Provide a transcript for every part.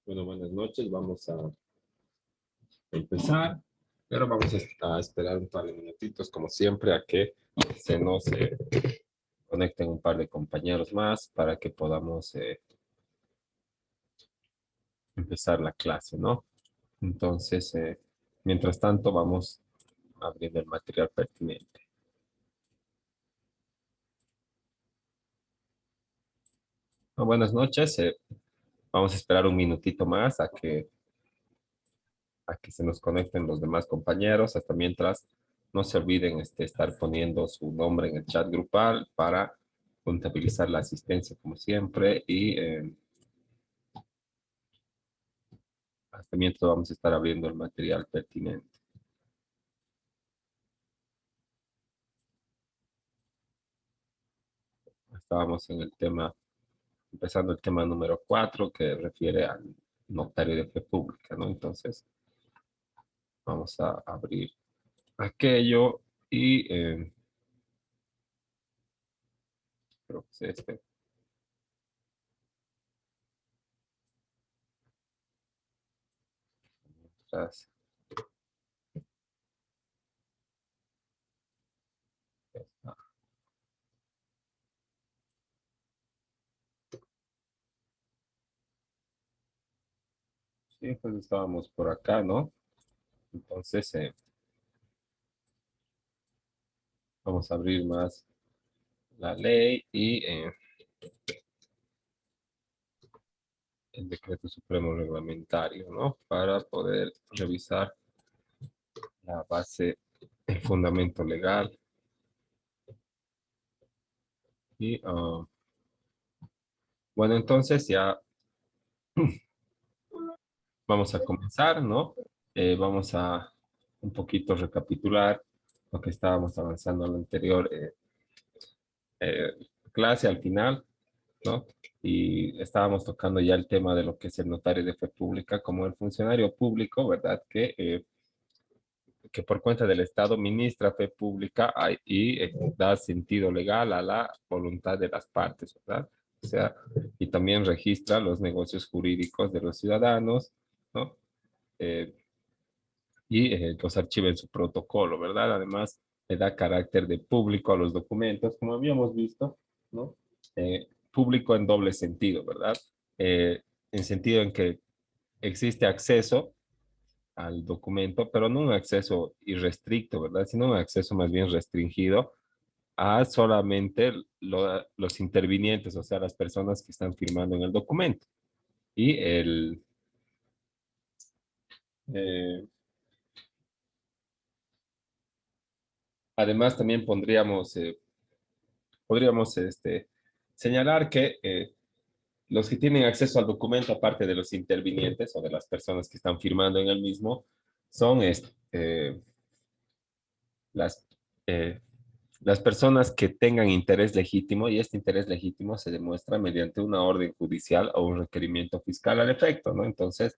Bueno, buenas noches. Vamos a empezar, pero vamos a esperar un par de minutitos, como siempre, a que se nos conecten un par de compañeros más para que podamos empezar la clase, ¿no? Entonces, mientras tanto, vamos abriendo el material pertinente. Buenas noches. Vamos a esperar un minutito más a que se nos conecten los demás compañeros. Hasta mientras, no se olviden estar poniendo su nombre en el chat grupal para contabilizar la asistencia como siempre y hasta mientras vamos a estar abriendo el material pertinente. Estábamos en el tema, empezando el tema número 4 que refiere al notario de fe pública, ¿no? Entonces, vamos a abrir aquello y creo que es este. Mientras, sí, pues estábamos por acá, ¿no? Entonces, vamos a abrir más la ley y el decreto supremo reglamentario, ¿no? Para poder revisar la base, el fundamento legal. Y bueno, entonces ya vamos a comenzar, ¿no? Vamos a un poquito recapitular lo que estábamos avanzando en la anterior eh, clase al final, ¿no? Y estábamos tocando ya el tema de lo que es el notario de fe pública como el funcionario público, ¿verdad? Que por cuenta del Estado ministra fe pública y da sentido legal a la voluntad de las partes, ¿verdad? O sea, y también registra los negocios jurídicos de los ciudadanos, ¿no? Eh, y los archiva en su protocolo, ¿verdad? Además, le da carácter de público a los documentos, como habíamos visto, ¿no? Público en doble sentido, ¿verdad? En sentido en que existe acceso al documento, pero no un acceso irrestricto, ¿verdad? Sino un acceso más bien restringido a solamente los intervinientes, o sea, las personas que están firmando en el documento. Y eh, además también podríamos señalar que los que tienen acceso al documento, aparte de los intervinientes o de las personas que están firmando en el mismo, son las, eh, las personas que tengan interés legítimo, y este interés legítimo se demuestra mediante una orden judicial o un requerimiento fiscal al efecto, ¿no? Entonces,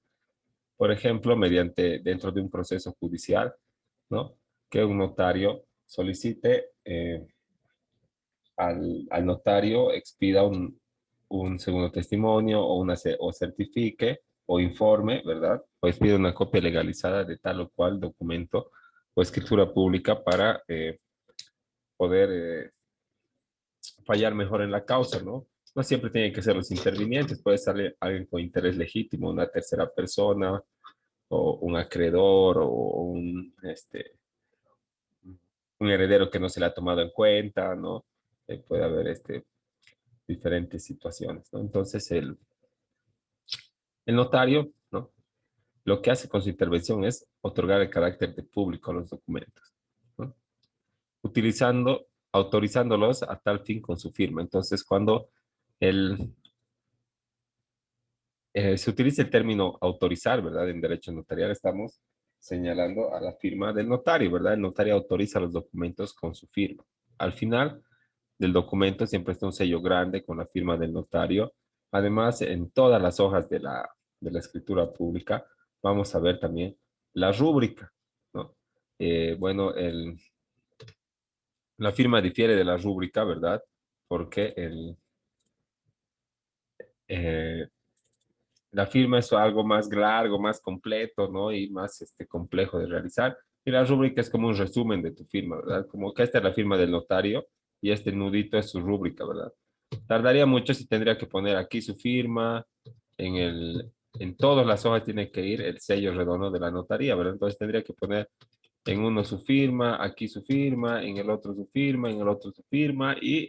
por ejemplo, dentro de un proceso judicial, ¿no? Que un notario solicite al notario expida un segundo testimonio o certifique o informe, ¿verdad? O expida una copia legalizada de tal o cual documento o escritura pública para poder fallar mejor en la causa, ¿no? No siempre tienen que ser los intervinientes, puede ser alguien con interés legítimo, una tercera persona, o un acreedor, o un heredero que no se le ha tomado en cuenta, ¿no? Puede haber diferentes situaciones, ¿no? Entonces, el notario, ¿no? Lo que hace con su intervención es otorgar el carácter de público a los documentos, ¿no? Autorizándolos a tal fin con su firma. Entonces, cuando el, se utiliza el término autorizar, ¿verdad? En derecho notarial estamos señalando a la firma del notario, ¿verdad? El notario autoriza los documentos con su firma. Al final del documento siempre está un sello grande con la firma del notario. Además, en todas las hojas de la escritura pública vamos a ver también la rúbrica, ¿no? Bueno, la firma difiere de la rúbrica, ¿verdad? Porque eh, La firma es algo más largo, más completo, ¿no? Y más complejo de realizar. Y la rúbrica es como un resumen de tu firma, ¿verdad? Como que esta es la firma del notario y este nudito es su rúbrica, ¿verdad? Tardaría mucho si tendría que poner aquí su firma, en todas las hojas tiene que ir el sello redondo de la notaría, ¿verdad? Entonces tendría que poner en uno su firma, aquí su firma, en el otro su firma, en el otro su firma y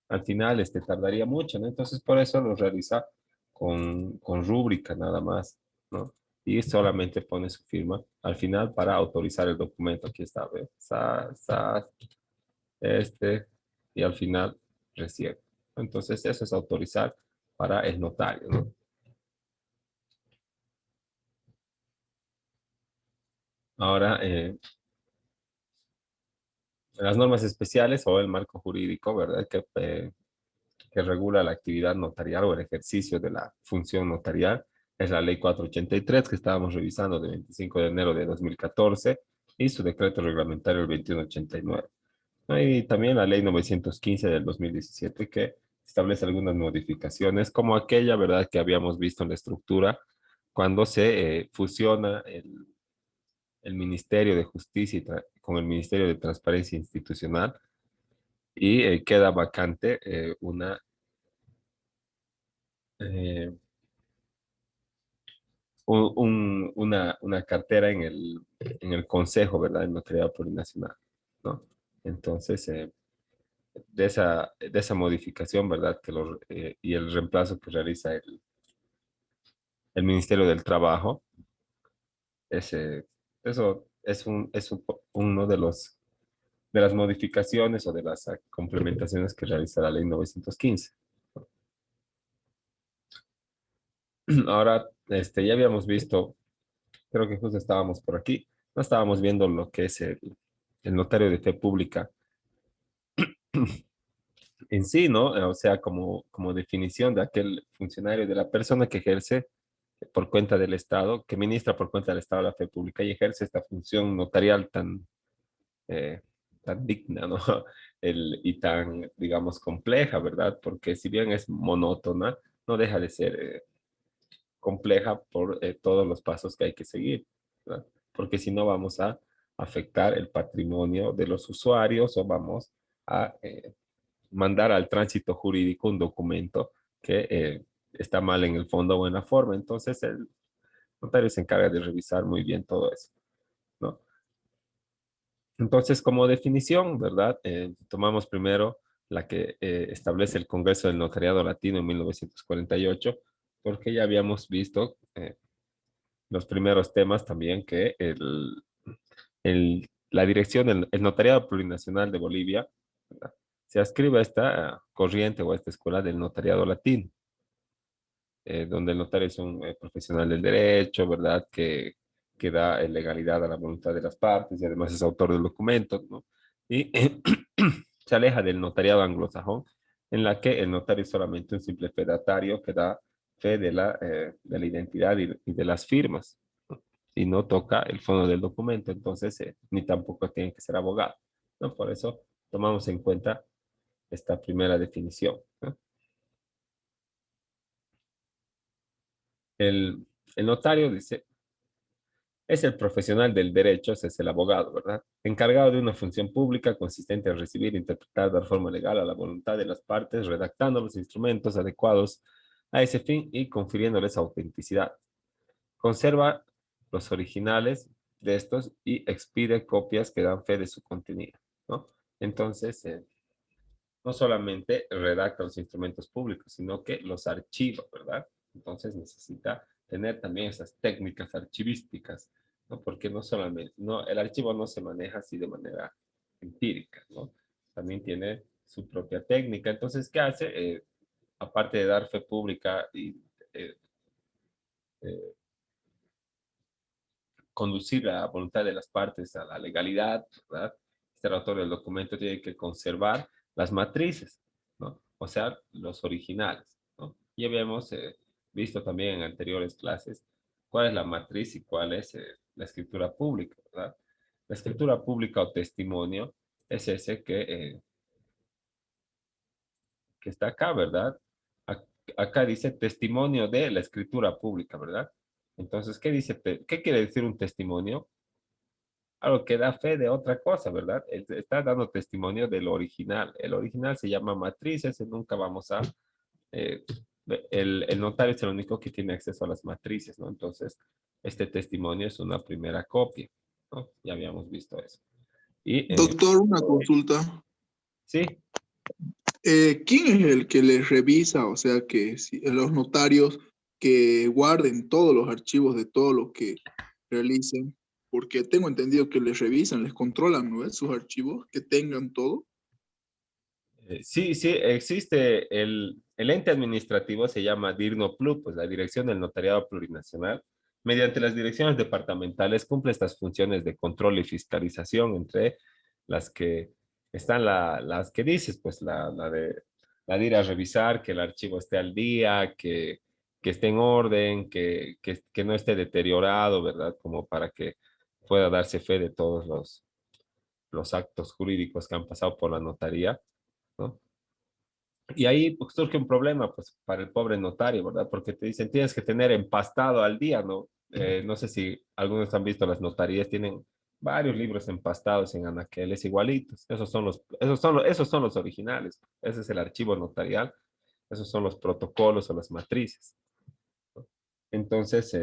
al final tardaría mucho, ¿no? Entonces por eso lo realiza con rúbrica nada más, ¿no? Y solamente pone su firma al final para autorizar el documento. Aquí está, ¿ves? Este, y al final recibe. Entonces eso es autorizar para el notario, ¿no? Ahora, las normas especiales o el marco jurídico, ¿verdad? Que regula la actividad notarial o el ejercicio de la función notarial es la Ley 483 que estábamos revisando de 25 de enero de 2014 y su decreto reglamentario el 2189. ¿No? Y también la Ley 915 del 2017 que establece algunas modificaciones como aquella, ¿verdad?, que habíamos visto en la estructura cuando se fusiona el Ministerio de Justicia con el Ministerio de Transparencia Institucional y queda vacante eh, una cartera en el Consejo, ¿verdad? En Notariado Plurinacional, ¿no? Entonces, de esa modificación, ¿verdad? Y el reemplazo que realiza el Ministerio del Trabajo, eso uno de las modificaciones o de las complementaciones que realiza la Ley 915. Ahora, ya habíamos visto, creo que justo estábamos por aquí, no estábamos viendo lo que es el notario de fe pública en sí, ¿no? O sea, como definición de aquel funcionario, de la persona que ejerce por cuenta del Estado, que ministra por cuenta del Estado la fe pública y ejerce esta función notarial eh, tan digna, ¿no? Y tan, digamos, compleja, ¿verdad? Porque si bien es monótona, no deja de ser compleja por todos los pasos que hay que seguir, ¿verdad? Porque si no vamos a afectar el patrimonio de los usuarios o vamos a mandar al tránsito jurídico un documento que está mal en el fondo o en la forma. Entonces, el notario se encarga de revisar muy bien todo eso, ¿no? Entonces, como definición, ¿verdad? Tomamos primero la que establece el Congreso del Notariado Latino en 1948, porque ya habíamos visto los primeros temas también que la dirección, el Notariado Plurinacional de Bolivia, ¿verdad?, se adscribe a esta corriente o a esta escuela del notariado latino, donde el notario es un profesional del derecho, ¿verdad?, que da legalidad a la voluntad de las partes y además es autor del documento, ¿no? Y se aleja del notariado anglosajón, en la que el notario es solamente un simple fedatario que da fe de la identidad y de las firmas, ¿no?, y no toca el fondo del documento, entonces ni tampoco tiene que ser abogado, ¿no? Por eso tomamos en cuenta esta primera definición, ¿no? El notario dice, es el profesional del derecho, ese es el abogado, ¿verdad? Encargado de una función pública consistente en recibir, interpretar, dar forma legal a la voluntad de las partes, redactando los instrumentos adecuados a ese fin y confiriéndoles autenticidad. Conserva los originales de estos y expide copias que dan fe de su contenido, ¿no? Entonces, no solamente redacta los instrumentos públicos, sino que los archiva, ¿verdad? Entonces necesita tener también esas técnicas archivísticas, ¿no? Porque no solamente, no, el archivo no se maneja así de manera empírica, ¿no? También tiene su propia técnica. Entonces, ¿qué hace? Aparte de dar fe pública y eh, eh, conducir la voluntad de las partes a la legalidad, ¿verdad? Este autor del documento tiene que conservar las matrices, ¿no? O sea, los originales, ¿no? Ya habíamos visto también en anteriores clases cuál es la matriz y cuál es la escritura pública, ¿verdad? La escritura pública o testimonio es ese que está acá, ¿verdad? acá dice testimonio de la escritura pública, ¿verdad? Entonces, ¿qué dice? ¿Qué quiere decir un testimonio? Algo que da fe de otra cosa, ¿verdad? Está dando testimonio del original. El original se llama matriz, ese nunca vamos a... eh, el notario es el único que tiene acceso a las matrices, ¿no? Entonces, este testimonio es una primera copia, ¿no? Ya habíamos visto eso. Y Doctor, una consulta. sí, ¿Quién es el que les revisa? O sea, que si, los notarios que guarden todos los archivos de todo lo que realicen, porque tengo entendido que les revisan, les controlan, ¿no? Sus archivos, que tengan todo. sí, sí, existe el ente administrativo, se llama DIRNOPLU, pues la Dirección del Notariado Plurinacional. Mediante las direcciones departamentales cumple estas funciones de control y fiscalización, entre las que están las que dices, pues la de ir a revisar que el archivo esté al día, que esté en orden, que no esté deteriorado, ¿verdad? Como para que pueda darse fe de todos los actos jurídicos que han pasado por la notaría, ¿no? Y ahí pues, surge un problema pues, para el pobre notario, ¿verdad? Porque te dicen, tienes que tener empastado al día, ¿no? No sé si algunos han visto las notarías, tienen varios libros empastados en anaqueles igualitos. Esos son los originales. Ese es el archivo notarial. Esos son los protocolos o las matrices. Entonces,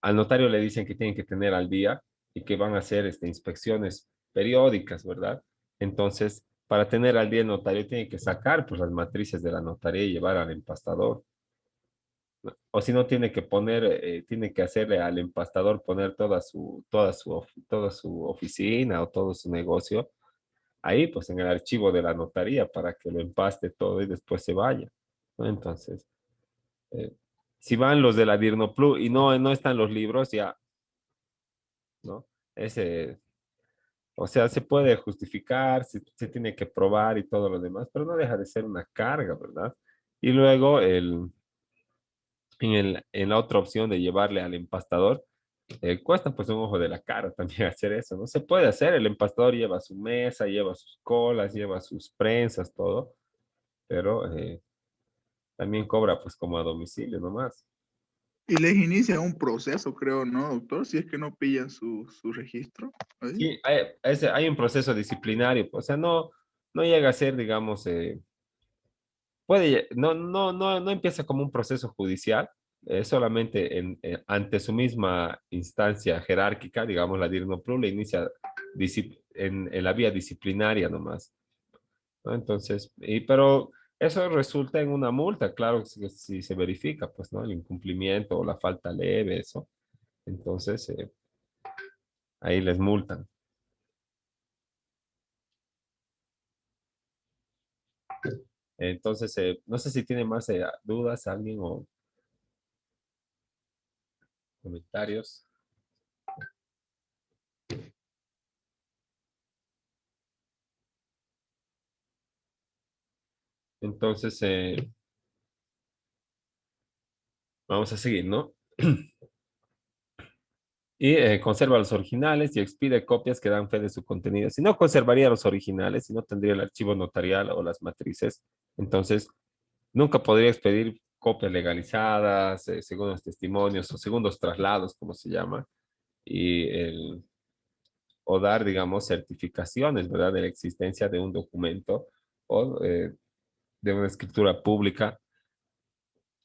al notario le dicen que tienen que tener al día y que van a hacer inspecciones periódicas, ¿verdad? Entonces, para tener al día el notario tiene que sacar pues, las matrices de la notaría y llevar al empastador. O si no, tiene que hacerle al empastador poner toda su oficina o todo su negocio ahí, pues en el archivo de la notaría para que lo empaste todo y después se vaya, ¿no? Entonces, eh, si van los de la Dirnoplu y no están los libros, ya, ¿no? Ese, o sea, se puede justificar, se tiene que probar y todo lo demás, pero no deja de ser una carga, ¿verdad? Y luego, en la otra opción de llevarle al empastador, cuesta pues un ojo de la cara también hacer eso, ¿no? Se puede hacer, el empastador lleva su mesa, lleva sus colas, lleva sus prensas, todo, pero también cobra pues como a domicilio nomás. Y les inicia un proceso, creo, ¿no, doctor? Si es que no pillan su registro. Ahí. Sí, hay un proceso disciplinario, o sea, no llega a ser, digamos, no empieza como un proceso judicial, solamente ante su misma instancia jerárquica, digamos, la DIRNOPLU le inicia en la vía disciplinaria nomás, ¿no? Entonces, pero eso resulta en una multa, claro, si se verifica, pues, ¿no? El incumplimiento o la falta leve, eso. Entonces, ahí les multan. Entonces, no sé si tiene más dudas alguien o comentarios. Entonces, vamos a seguir, ¿no? Y conserva los originales y expide copias que dan fe de su contenido. Si no conservaría los originales, si no tendría el archivo notarial o las matrices, entonces nunca podría expedir copias legalizadas, segundos testimonios o segundos traslados, como se llama, y o dar, digamos, certificaciones, ¿verdad?, de la existencia de un documento o de una escritura pública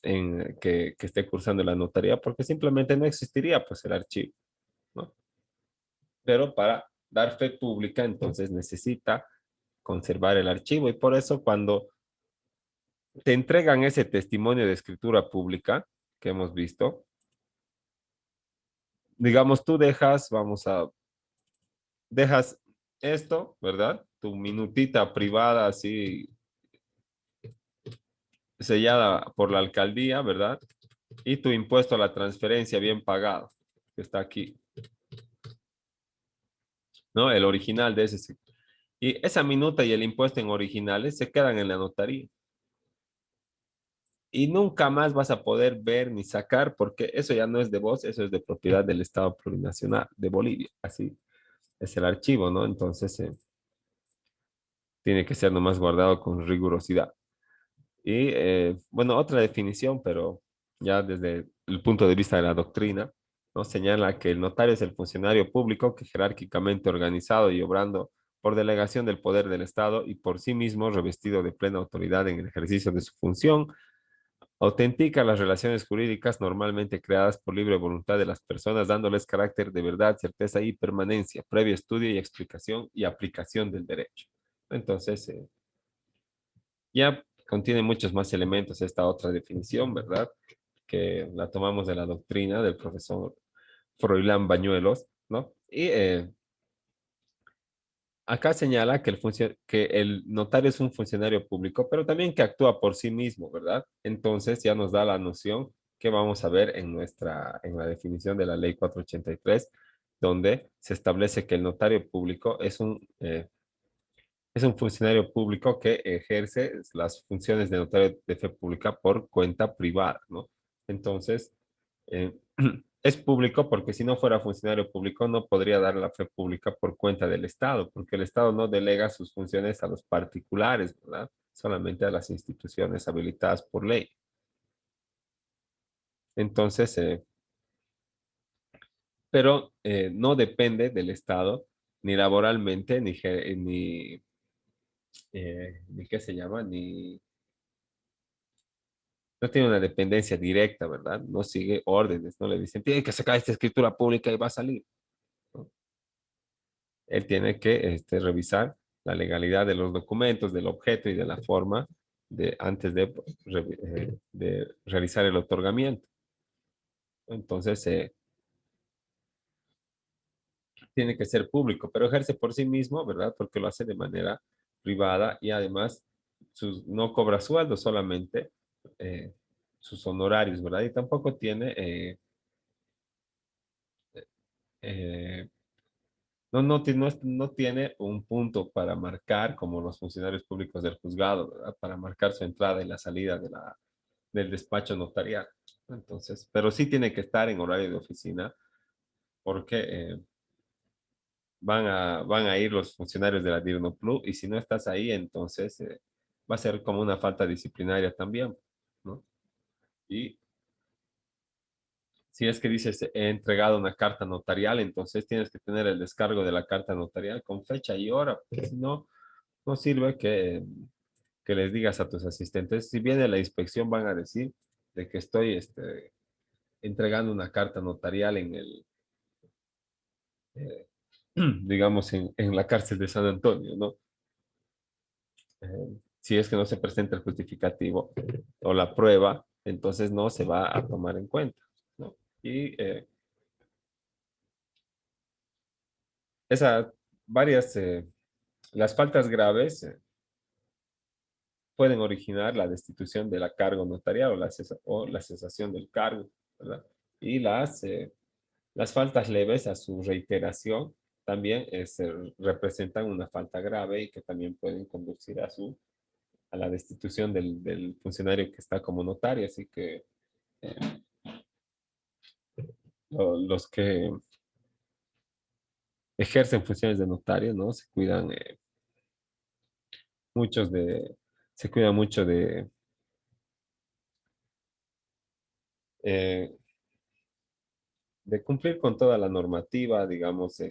que esté cursando la notaría, porque simplemente no existiría, pues, el archivo, ¿no? Pero para dar fe pública, entonces necesita conservar el archivo y por eso cuando te entregan ese testimonio de escritura pública que hemos visto, digamos, tú dejas esto, ¿verdad? Tu minutita privada así sellada por la alcaldía, ¿verdad? Y tu impuesto a la transferencia bien pagado, que está aquí, ¿no? El original de ese. Y esa minuta y el impuesto en originales se quedan en la notaría. Y nunca más vas a poder ver ni sacar, porque eso ya no es de vos, eso es de propiedad del Estado Plurinacional de Bolivia. Así es el archivo, ¿no? Entonces, tiene que ser nomás guardado con rigurosidad. Y bueno, otra definición, pero ya desde el punto de vista de la doctrina, ¿no? Señala que el notario es el funcionario público que jerárquicamente organizado y obrando por delegación del poder del Estado y por sí mismo revestido de plena autoridad en el ejercicio de su función, autentica las relaciones jurídicas normalmente creadas por libre voluntad de las personas, dándoles carácter de verdad, certeza y permanencia, previo estudio y explicación y aplicación del derecho. Entonces, ya contiene muchos más elementos esta otra definición, ¿verdad? Que la tomamos de la doctrina del profesor Froilán Bañuelos, ¿no? Y acá señala que que el notario es un funcionario público, pero también que actúa por sí mismo, ¿verdad? Entonces ya nos da la noción que vamos a ver en la definición de la ley 483, donde se establece que el notario público es un funcionario público que ejerce las funciones de notario de fe pública por cuenta privada, ¿no? Entonces, eh, es público porque si no fuera funcionario público no podría dar la fe pública por cuenta del Estado, porque el Estado no delega sus funciones a los particulares, ¿verdad? Solamente a las instituciones habilitadas por ley. Entonces, pero no depende del Estado ni laboralmente, ni ¿qué se llama? Ni no tiene una dependencia directa, ¿verdad? No sigue órdenes, no le dicen, tiene que sacar esta escritura pública y va a salir, ¿no? Él tiene que revisar la legalidad de los documentos, del objeto y de la forma antes de realizar el otorgamiento. Entonces, tiene que ser público, pero ejerce por sí mismo, ¿verdad? Porque lo hace de manera privada y además no cobra sueldo, solamente eh, sus honorarios, ¿verdad? Y tampoco tiene eh, no tiene un punto para marcar como los funcionarios públicos del juzgado, ¿verdad? Para marcar su entrada y la salida del despacho notarial. Entonces, pero sí tiene que estar en horario de oficina porque van a ir los funcionarios de la DIRNOPLU y si no estás ahí, entonces va a ser como una falta disciplinaria también, ¿no? Y si es que dices, he entregado una carta notarial, entonces tienes que tener el descargo de la carta notarial con fecha y hora, porque si no, no sirve que les digas a tus asistentes, si viene la inspección van a decir de que estoy entregando una carta notarial eh, digamos, en la cárcel de San Antonio, ¿no? Si es que no se presenta el justificativo o la prueba, entonces no se va a tomar en cuenta, ¿no? Y esas varias, las faltas graves pueden originar la destitución de la cargo notarial o la cesación del cargo, ¿verdad? Y las faltas leves a su reiteración también representan una falta grave y que también pueden conducir a la destitución del funcionario que está como notario. Así que eh, los que ejercen funciones de notario, ¿no? Muchos de, se cuidan mucho eh, de cumplir con toda la normativa, digamos,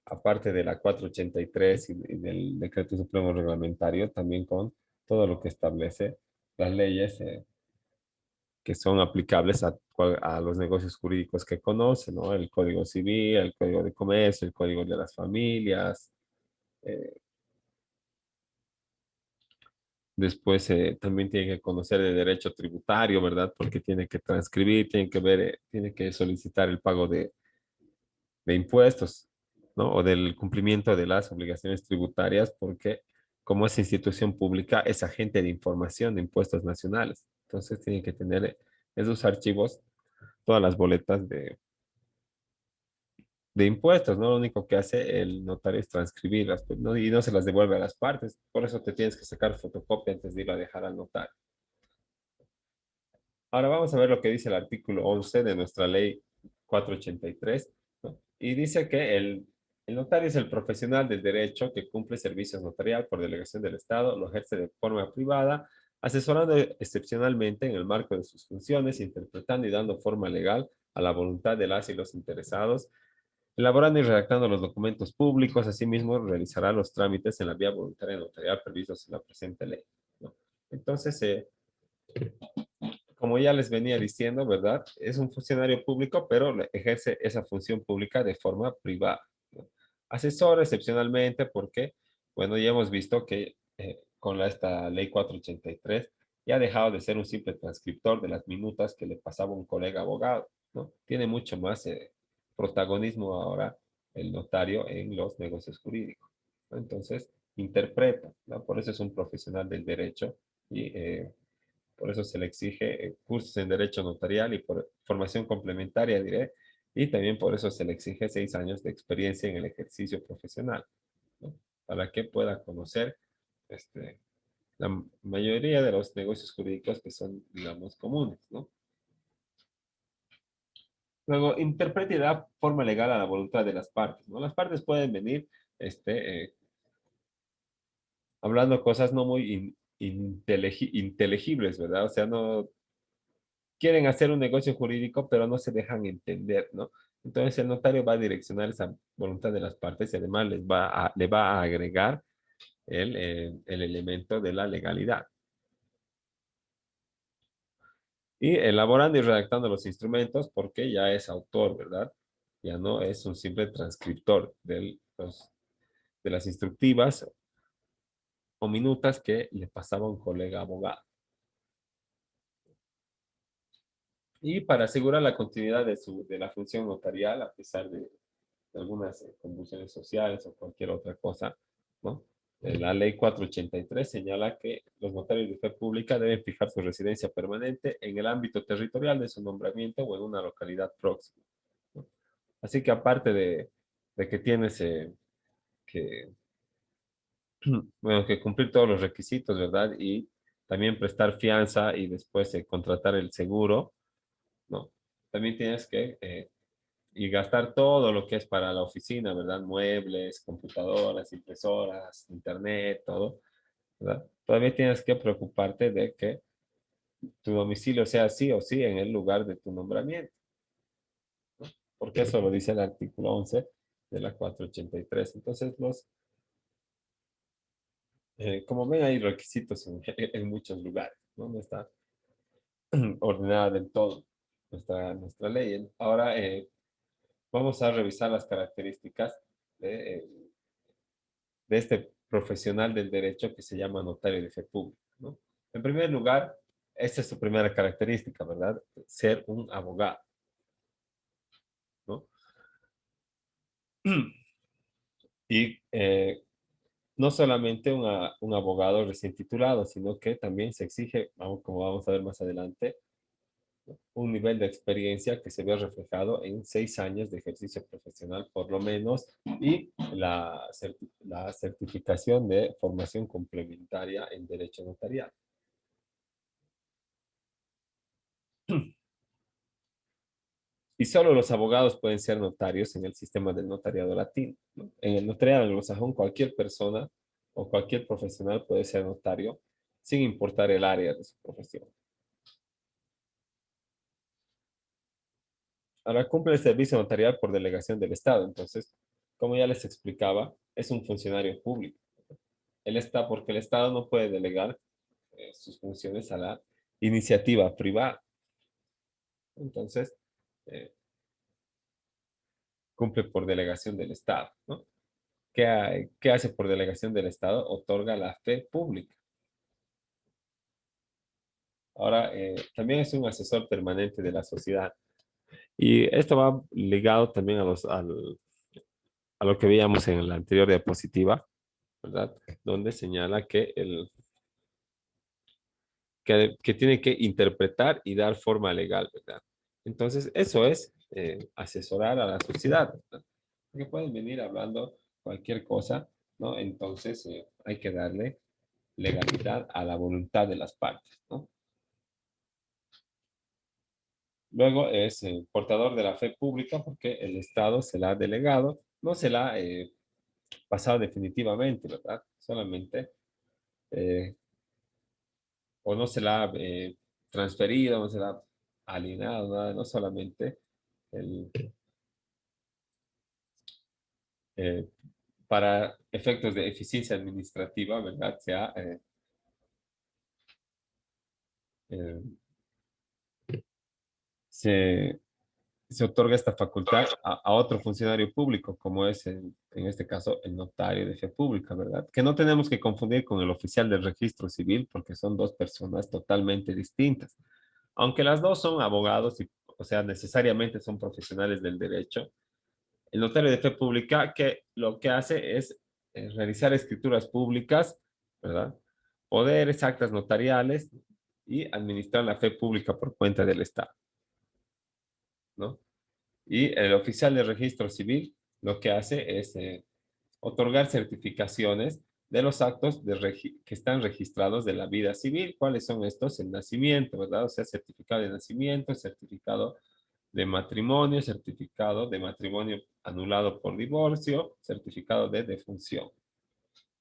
aparte de la 483 y del Decreto Supremo Reglamentario, también con todo lo que establece las leyes que son aplicables a los negocios jurídicos que conocen, ¿no? El Código Civil, el Código de Comercio, el Código de las Familias. eh, Después también tiene que conocer de derecho tributario, ¿verdad? Porque tiene que transcribir, tiene que solicitar el pago de impuestos, ¿no? O del cumplimiento de las obligaciones tributarias, porque como es institución pública, es agente de información de impuestos nacionales. Entonces tiene que tener esos archivos, todas las boletas de impuestos, ¿no? Lo único que hace el notario es transcribirlas, pues, ¿no? Y no se las devuelve a las partes. Por eso te tienes que sacar fotocopia antes de ir a dejar al notario. Ahora vamos a ver lo que dice el artículo 11 de nuestra ley 483, ¿no? Y dice que el notario es el profesional del derecho que cumple servicios notarial por delegación del Estado, lo ejerce de forma privada, asesorando excepcionalmente en el marco de sus funciones, interpretando y dando forma legal a la voluntad de las y los interesados, elaborando y redactando los documentos públicos. Asimismo, realizará los trámites en la vía voluntaria notarial previstos en la presente ley, ¿no? Entonces, como ya les venía diciendo, ¿verdad? Es un funcionario público, pero ejerce esa función pública de forma privada, ¿no? Asesor excepcionalmente porque, bueno, ya hemos visto que con esta ley 483 ya ha dejado de ser un simple transcriptor de las minutas que le pasaba un colega abogado, ¿no? Tiene mucho más protagonismo ahora el notario en los negocios jurídicos, ¿no? Entonces, interpreta, ¿no? Por eso es un profesional del derecho y por eso se le exige cursos en derecho notarial y por formación complementaria, diré, y también por eso se le exige 6 años de experiencia en el ejercicio profesional, ¿no? Para que pueda conocer este, la mayoría de los negocios jurídicos que son, digamos, comunes, ¿no? Luego, interpreta y da forma legal a la voluntad de las partes, ¿no? Las partes pueden venir hablando cosas no muy inteligibles, ¿verdad? O sea, no quieren hacer un negocio jurídico, pero no se dejan entender, ¿no? Entonces el notario va a direccionar esa voluntad de las partes y además le va a agregar el elemento de la legalidad. Y elaborando y redactando los instrumentos porque ya es autor, ¿verdad? Ya no es un simple transcriptor de las instructivas o minutas que le pasaba un colega abogado. Y para asegurar la continuidad de la función notarial, a pesar de algunas convulsiones sociales o cualquier otra cosa, ¿no? La ley 483 señala que los notarios de fe pública deben fijar su residencia permanente en el ámbito territorial de su nombramiento o en una localidad próxima, ¿no? Así que aparte de que tienes que, bueno, que cumplir todos los requisitos, ¿verdad? Y también prestar fianza y después contratar el seguro, ¿no? También tienes que y gastar todo lo que es para la oficina, ¿verdad? Muebles, computadoras, impresoras, internet, todo, ¿verdad? Todavía tienes que preocuparte de que tu domicilio sea sí o sí en el lugar de tu nombramiento, ¿no? Porque eso lo dice el artículo 11 de la 483. Entonces, como ven, hay requisitos en muchos lugares, ¿no? No está ordenada del todo nuestra ley. Ahora, vamos a revisar las características de, de este profesional del derecho que se llama notario de fe pública, ¿no? En primer lugar, esta es su primera característica, ¿verdad? Ser un abogado, ¿no? Y no solamente un abogado recién titulado, sino que también se exige, como vamos a ver más adelante, un nivel de experiencia que se ve reflejado en 6 años de ejercicio profesional por lo menos y la certificación de formación complementaria en derecho notarial. Y solo los abogados pueden ser notarios en el sistema del notariado latino, ¿no? En el notariado anglosajón, cualquier persona o cualquier profesional puede ser notario sin importar el área de su profesión. Ahora cumple el servicio notarial por delegación del Estado. Entonces, como ya les explicaba, es un funcionario público. Él está porque el Estado no puede delegar sus funciones a la iniciativa privada. Entonces, eh, cumple por delegación del Estado, ¿no? ¿Qué hace por delegación del Estado? Otorga la fe pública. Ahora, también es un asesor permanente de la sociedad. Y esto va ligado también a lo que veíamos en la anterior diapositiva, ¿verdad? Donde señala que tiene que interpretar y dar forma legal, ¿verdad? Entonces, eso es asesorar a la sociedad, ¿verdad? Porque pueden venir hablando cualquier cosa, ¿no? Entonces, hay que darle legalidad a la voluntad de las partes, ¿no? Luego es portador de la fe pública porque el Estado se la ha delegado, no se la ha pasado definitivamente, ¿verdad? Solamente o no se la ha transferido, no se la ha alienado, nada, no solamente el, eh, para efectos de eficiencia administrativa, ¿verdad? Eh, se, se otorga esta facultad a otro funcionario público, como es en este caso el notario de fe pública, ¿verdad? Que no tenemos que confundir con el oficial del registro civil porque son dos personas totalmente distintas. Aunque las dos son abogados y, o sea, necesariamente son profesionales del derecho, el notario de fe pública que lo que hace es realizar escrituras públicas, ¿verdad? Poderes, actas notariales y administrar la fe pública por cuenta del Estado, ¿no? Y el oficial de registro civil lo que hace es otorgar certificaciones de los actos que están registrados de la vida civil. ¿Cuáles son estos? El nacimiento, ¿verdad? O sea, certificado de nacimiento, certificado de matrimonio anulado por divorcio, certificado de defunción,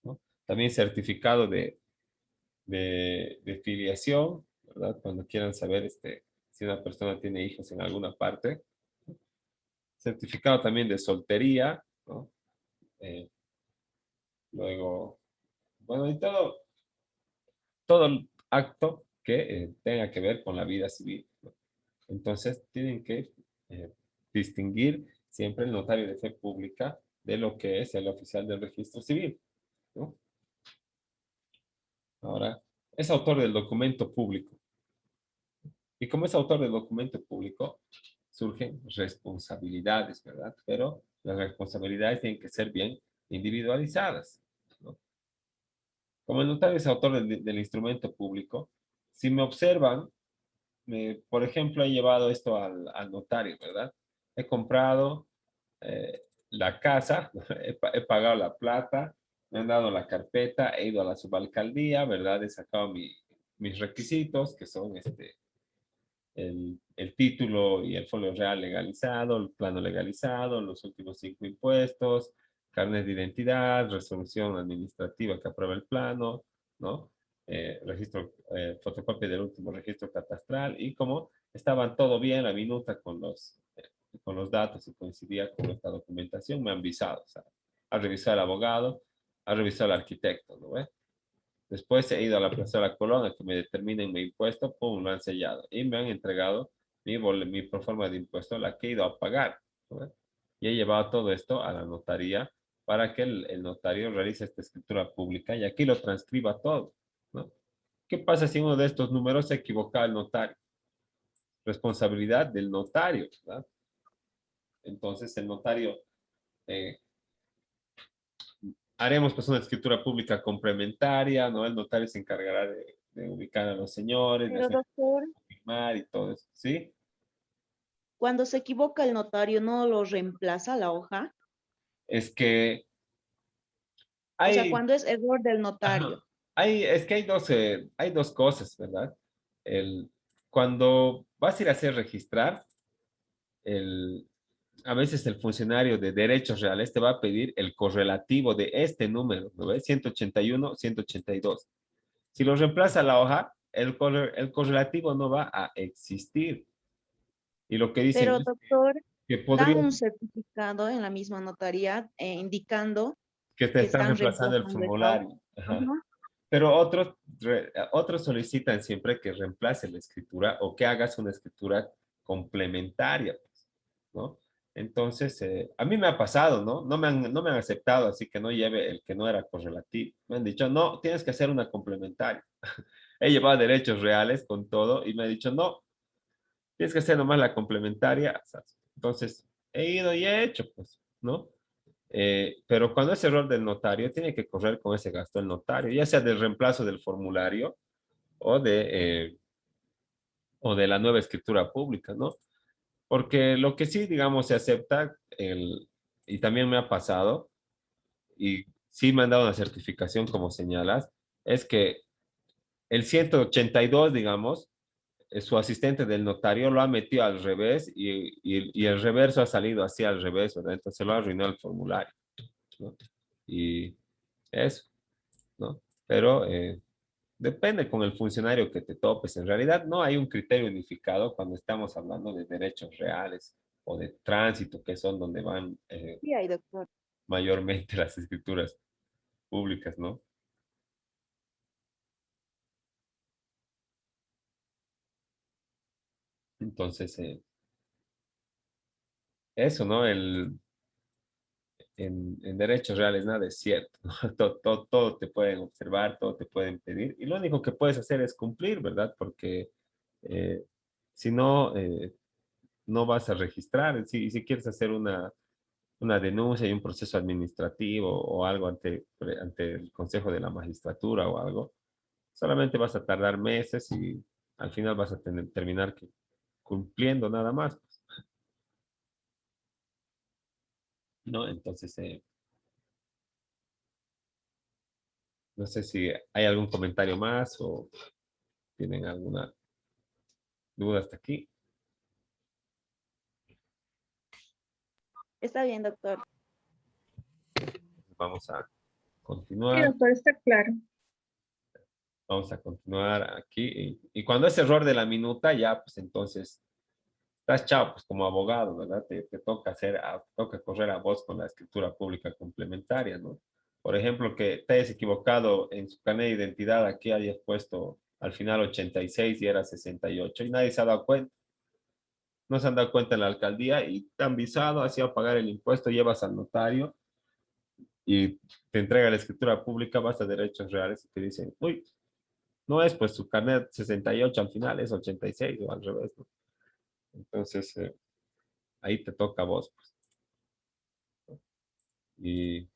¿no? También certificado de filiación, ¿verdad? Cuando quieran saber si una persona tiene hijos en alguna parte. Certificado también de soltería, ¿no? Eh, luego, bueno, y todo el acto que tenga que ver con la vida civil, ¿no? Entonces, tienen que eh, distinguir siempre el notario de fe pública de lo que es el oficial del registro civil, ¿no? Ahora, es autor del documento público. Y como es autor del documento público, surgen responsabilidades, ¿verdad? Pero las responsabilidades tienen que ser bien individualizadas, ¿no? Como el notario es autor del instrumento público, si me observan, por ejemplo, he llevado esto al notario, ¿verdad? He comprado la casa, he pagado la plata, me han dado la carpeta, he ido a la subalcaldía, ¿verdad? He sacado mis requisitos, que son el título y el folio real legalizado, el plano legalizado, los últimos 5 impuestos, carnet de identidad, resolución administrativa que aprueba el plano, ¿no? Fotocopia del último registro catastral y como estaban todo bien, la minuta con los datos y coincidía con esta documentación, me han visado, o sea, ha revisado el abogado, ha revisado el arquitecto, ¿no ve? Después he ido a la Plaza de la Colón a que me determinen mi impuesto, pum, lo han sellado. Y me han entregado mi proforma de impuesto, la que he ido a pagar, ¿no? Y he llevado todo esto a la notaría para que el notario realice esta escritura pública y aquí lo transcriba todo, ¿no? ¿Qué pasa si uno de estos números se equivoca el notario? Responsabilidad del notario, ¿verdad? Entonces el notario eh, haremos pues una escritura pública complementaria, ¿no? El notario se encargará de ubicar a los señores, de Pero hacer doctor, firmar y todo eso, ¿sí? cuando se equivoca el notario, ¿no lo reemplaza la hoja? Es que O sea, hay, cuando es error del ajá, notario. es que hay dos cosas, ¿verdad? El, cuando vas a ir a hacer registrar, el, a veces el funcionario de derechos reales te va a pedir el correlativo de este número, ¿no ves? 181, 182. Si lo reemplaza la hoja, el correlativo no va a existir. Y lo que dicen Pero es doctor, que dan podría, un certificado en la misma notaría indicando que te que están están reemplazando el reemplazando esta hoja. formulario. Ajá. Ajá. Pero otros solicitan siempre que reemplace la escritura o que hagas una escritura complementaria, pues, ¿no? Entonces, a mí me ha pasado, ¿no? No me han aceptado, así que no lleve el que no era correlativo. Me han dicho, no, tienes que hacer una complementaria. He llevado derechos reales con todo y me ha dicho, no, tienes que hacer nomás la complementaria. Entonces, he ido y he hecho, pues, ¿no? Pero cuando es error del notario, tiene que correr con ese gasto el notario, ya sea del reemplazo del formulario o o de la nueva escritura pública, ¿no? Porque lo que sí, digamos, se acepta, y también me ha pasado, y sí me han dado una certificación como señalas, es que el 182, digamos, su asistente del notario lo ha metido al revés y el reverso ha salido así al revés, ¿verdad? Entonces lo ha arruinado el formulario, ¿no? Y eso, ¿no? Pero depende con el funcionario que te topes. En realidad no hay un criterio unificado cuando estamos hablando de derechos reales o de tránsito, que son donde van Sí hay, doctor. mayormente las escrituras públicas, ¿no? Entonces, eso, ¿no? En derechos reales nada es cierto, ¿no? Todo te pueden observar, todo te pueden pedir, y lo único que puedes hacer es cumplir, ¿verdad? Porque eh, si no, no vas a registrar. Si quieres hacer una denuncia y un proceso administrativo o algo ante el Consejo de la Magistratura o algo, solamente vas a tardar meses y al final vas a terminar cumpliendo nada más, ¿no? Entonces, no sé si hay algún comentario más o tienen alguna duda hasta aquí. Está bien, doctor. Vamos a Sí, continuar. doctor, está claro. Vamos a continuar aquí. Y cuando es error de la minuta, ya, pues entonces estás chao, pues como abogado, ¿verdad? Te toca toca correr a vos con la escritura pública complementaria, ¿no? Por ejemplo, que te hayas equivocado en su carnet de identidad, aquí hayas puesto al final 86 y era 68 y nadie se ha dado cuenta. No se han dado cuenta en la alcaldía y te han visado, has ido a pagar el impuesto, llevas al notario y te entrega la escritura pública, vas a derechos reales y te dicen, uy, no es pues su carnet 68 al final, es 86 o al revés, ¿no? Entonces, ahí te toca a vos, pues. Y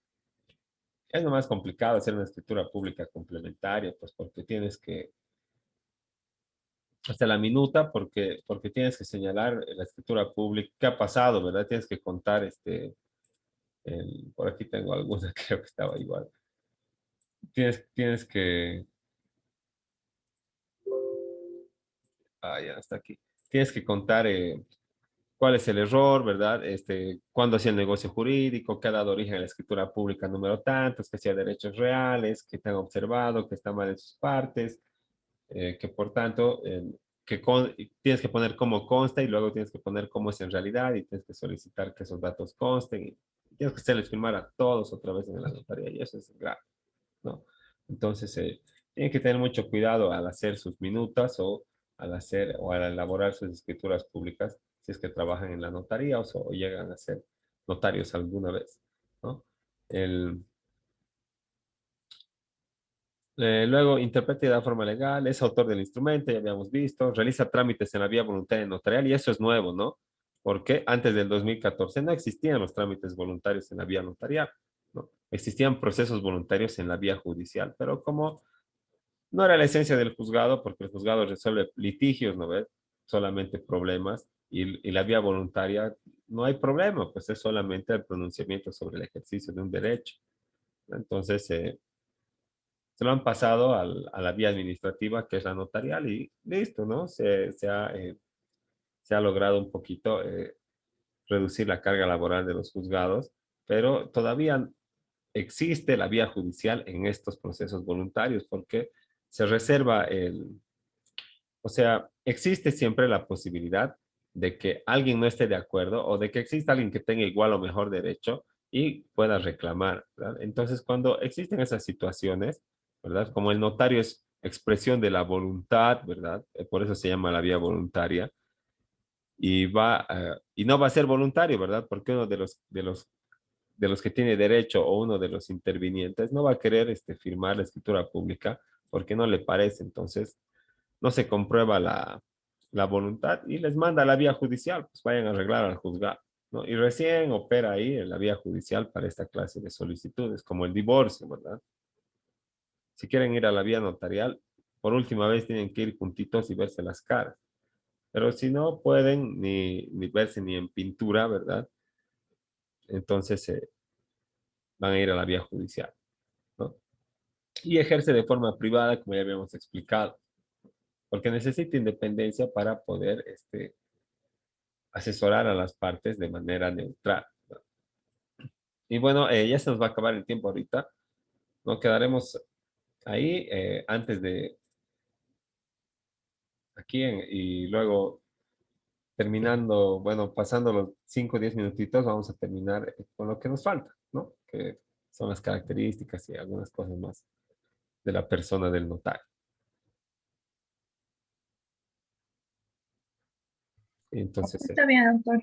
es lo más complicado hacer una escritura pública complementaria, pues porque tienes que, hasta la minuta, porque tienes que señalar la escritura pública, qué ha pasado, ¿verdad? Tienes que contar, por aquí tengo alguna, creo que estaba igual. Tienes que, ya está aquí. Tienes que contar cuál es el error, ¿verdad? Cuándo hacía el negocio jurídico, qué ha dado origen a la escritura pública número tantos, que sea derechos reales, que te han observado, que está mal en sus partes, que por tanto, tienes que poner cómo consta y luego tienes que poner cómo es en realidad y tienes que solicitar que esos datos consten y tienes que hacerles firmar a todos otra vez en la notaría y eso es grave, ¿no? Entonces, tienen que tener mucho cuidado al hacer sus minutas o al elaborar sus escrituras públicas si es que trabajan en la notaría o llegan a ser notarios alguna vez, ¿no? El, Luego, interpreta y da forma legal, es autor del instrumento, ya habíamos visto, realiza trámites en la vía voluntaria notarial y eso es nuevo, ¿no? Porque antes del 2014 no existían los trámites voluntarios en la vía notarial, ¿no? Existían procesos voluntarios en la vía judicial, pero como no era la esencia del juzgado, porque el juzgado resuelve litigios, ¿no ves? Solamente problemas y la vía voluntaria no hay problema, pues es solamente el pronunciamiento sobre el ejercicio de un derecho. Entonces, se lo han pasado a la vía administrativa, que es la notarial, y listo, ¿no? Se ha logrado un poquito reducir la carga laboral de los juzgados, pero todavía existe la vía judicial en estos procesos voluntarios, porque se reserva o sea, existe siempre la posibilidad de que alguien no esté de acuerdo o de que exista alguien que tenga igual o mejor derecho y pueda reclamar, ¿verdad? Entonces, cuando existen esas situaciones, ¿verdad? Como el notario es expresión de la voluntad, ¿verdad? Por eso se llama la vía voluntaria y no va a ser voluntario, ¿verdad? Porque uno de los que tiene derecho o uno de los intervinientes no va a querer firmar la escritura pública porque no le parece. Entonces, no se comprueba la voluntad y les manda a la vía judicial, pues vayan a arreglar al juzgado, ¿no? Y recién opera ahí en la vía judicial para esta clase de solicitudes, como el divorcio, ¿verdad? Si quieren ir a la vía notarial, por última vez tienen que ir juntitos y verse las caras. Pero si no pueden ni verse ni en pintura, ¿verdad? Entonces van a ir a la vía judicial, ¿no? Y ejerce de forma privada, como ya habíamos explicado, porque necesita independencia para poder asesorar a las partes de manera neutral. Y bueno, ya se nos va a acabar el tiempo ahorita. No quedaremos Ahí, antes de aquí y luego terminando, bueno, pasando los 5 o 10 minutitos, vamos a terminar con lo que nos falta, ¿no? Que son las características y algunas cosas más de la persona del notario. Entonces, Está bien, doctor.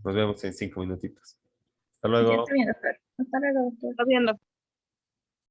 nos vemos en 5 minutitos. Hasta Ya luego. está bien, doctor. Hasta luego, doctor. Está bien, doctor.